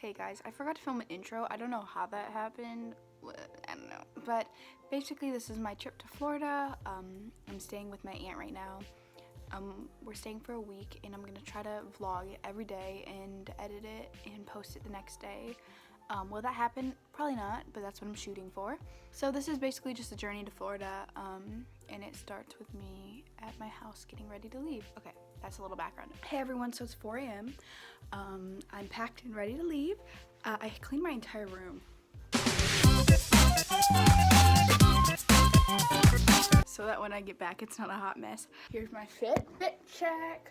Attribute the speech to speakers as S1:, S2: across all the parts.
S1: Hey guys, I forgot to film an intro. I don't know how that happened. I don't know. But basically this is my trip to Florida. I'm staying with my aunt right now. We're staying for a week and I'm gonna try to vlog it every day and edit it and post it the next day. Will that happen? Probably not, but that's what I'm shooting for. So this is basically just a journey to Florida, and it starts with me at my house getting ready to leave. Okay, that's a little background. Hey everyone, so it's 4 a.m. I'm packed and ready to leave. I cleaned my entire room. So that when I get back, it's not a hot mess. Here's my fit check.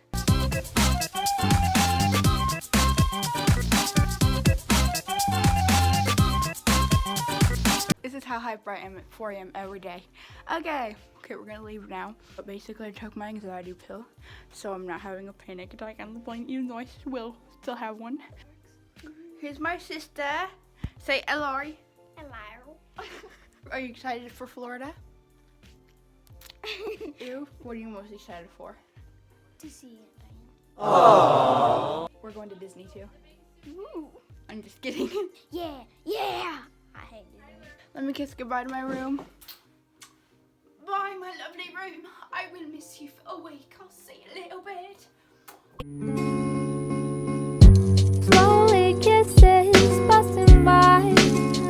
S1: This is how hype I am at 4 a.m. every day. Okay, we're gonna leave now. But basically I took my anxiety pill, so I'm not having a panic attack on the plane, even though I will still have one. Here's my sister. Say hello.
S2: Hello.
S1: Are you excited for Florida? Ew. What are you most excited for?
S2: To see it, Diane.
S1: Aww. We're going to Disney too.
S2: Ooh.
S1: I'm just kidding.
S2: Yeah. I hate Disney.
S1: Let me kiss goodbye to my room. Bye, my lovely room. I will miss you for a week. I'll see you a little bit.
S3: Slowly kisses passing by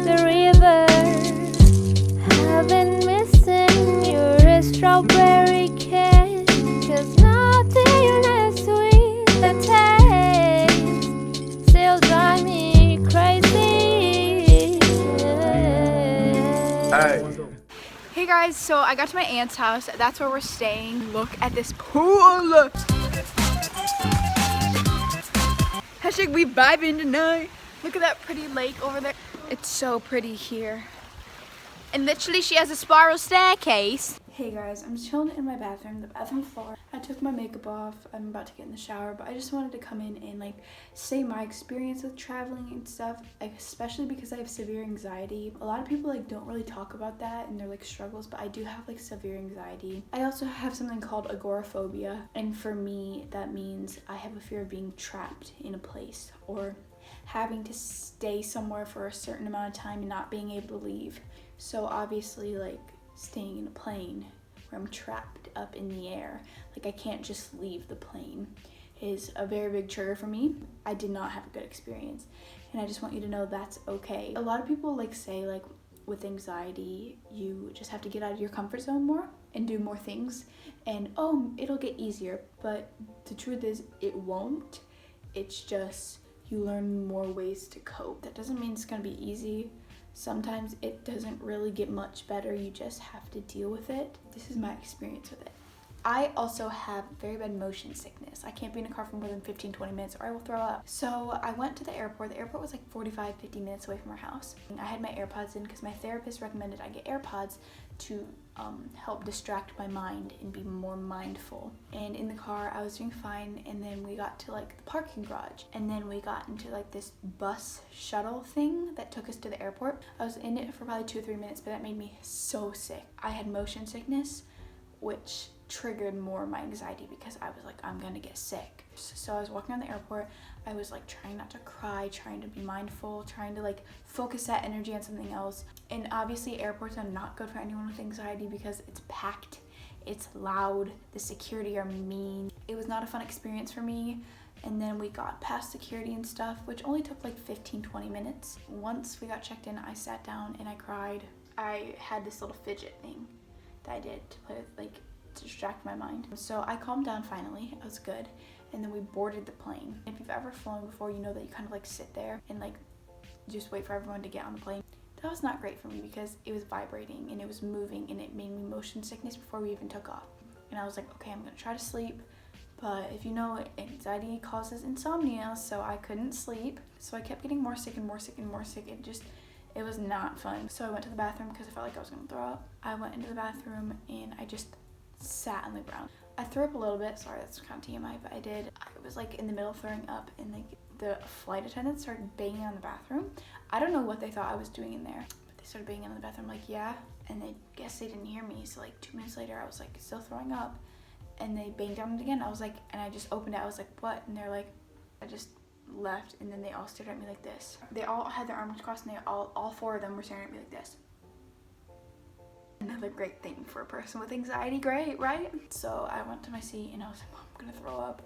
S3: the river. I've been missing your strawberry kiss, 'cause nothing as sweet the taste still drive me crazy.
S1: Hey guys, so I got to my aunt's house. That's where we're staying. Look at this pool. Hashtag we vibing tonight. Look at that pretty lake over there. It's so pretty here. And literally she has a spiral staircase. Hey guys, I'm chilling in my bathroom, the bathroom floor. I took my makeup off. I'm about to get in the shower, but I just wanted to come in and say my experience with traveling and stuff, especially because I have severe anxiety. A lot of people don't really talk about that and their struggles, but I do have severe anxiety. I also have something called agoraphobia, and for me that means I have a fear of being trapped in a place or having to stay somewhere for a certain amount of time and not being able to leave. So obviously staying in a plane where I'm trapped up in the air, I can't just leave the plane, is a very big trigger for me. I did not have a good experience, and I just want you to know that's okay. A lot of people say with anxiety you just have to get out of your comfort zone more and do more things, and it'll get easier, but the truth is it won't. It's just you learn more ways to cope. That doesn't mean it's gonna be easy. Sometimes it doesn't really get much better, you just have to deal with it. This is my experience with it. I also have very bad motion sickness. I can't be in a car for more than 15-20 minutes or I will throw up. So I went to the airport. The airport was 45-50 minutes away from our house. I had my AirPods in because my therapist recommended I get AirPods to help distract my mind and be more mindful. And in the car I was doing fine, and then we got to the parking garage, and then we got into this bus shuttle thing that took us to the airport. I was in it for probably 2 or 3 minutes, but that made me so sick. I had motion sickness, which triggered more of my anxiety because I was I'm gonna get sick. So I was walking around the airport. I was trying not to cry, trying to be mindful, trying to focus that energy on something else. And obviously airports are not good for anyone with anxiety because it's packed, it's loud, the security are mean. It was not a fun experience for me. And then we got past security and stuff, which only took 15-20 minutes. Once we got checked in, I sat down and I cried. I had this little fidget thing that I did to play with, to distract my mind. So I calmed down finally. I was good. And then we boarded the plane. If you've ever flown before, you know that you kind of sit there and just wait for everyone to get on the plane. That was not great for me because it was vibrating and it was moving and it made me motion sickness before we even took off. And I was okay, I'm gonna try to sleep. But if you know, anxiety causes insomnia, so I couldn't sleep. So I kept getting more sick and more sick and more sick. It was not fun. So I went to the bathroom because I felt like I was gonna throw up. I went into the bathroom and I just sat on the ground. I threw up a little bit, sorry that's kind of TMI, but I did. I was in the middle of throwing up and the flight attendants started banging on the bathroom. I don't know what they thought I was doing in there, but they started banging on the bathroom yeah, and they guess they didn't hear me. So 2 minutes later I was still throwing up and they banged on it again. I was and I just opened it, I was what? And they're I just left, and then they all stared at me like this. They all had their arms crossed, and they all 4 of them were staring at me like this. Another great thing for a person with anxiety, great, right? So I went to my seat and I was like, Mom, I'm gonna throw up.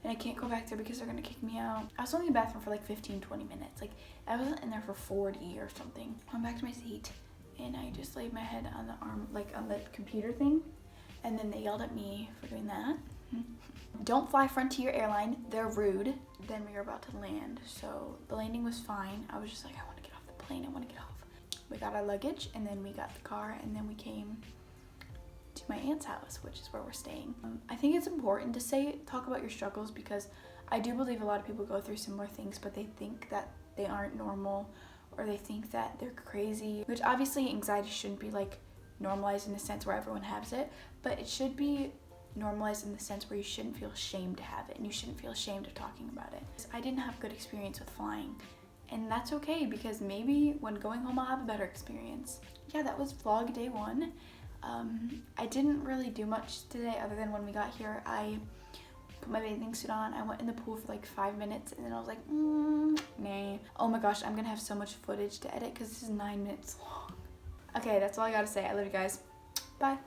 S1: And I can't go back there because they're gonna kick me out. I was only in the bathroom for like 15, 20 minutes. Like, I wasn't in there for 40 or something. I went back to my seat and I just laid my head on the arm, like on the computer thing. And then they yelled at me for doing that. Don't fly Frontier Airline, they're rude. Then we were about to land. So the landing was fine. I was just like, I wanna get off the plane, I wanna get off. We got our luggage and then we got the car and then we came to my aunt's house, which is where we're staying. I think it's important to talk about your struggles because I do believe a lot of people go through similar things, but they think that they aren't normal or they think that they're crazy, which obviously anxiety shouldn't be like normalized in the sense where everyone has it, but it should be normalized in the sense where you shouldn't feel ashamed to have it and you shouldn't feel ashamed of talking about it. I didn't have good experience with flying. And that's okay because maybe when going home I'll have a better experience. Yeah, that was vlog day 1. I didn't really do much today other than when we got here, I put my bathing suit on, I went in the pool for like 5 minutes and then I was like, nah. Oh my gosh, I'm gonna have so much footage to edit because this is 9 minutes long. Okay, that's all I gotta say. I love you guys. Bye.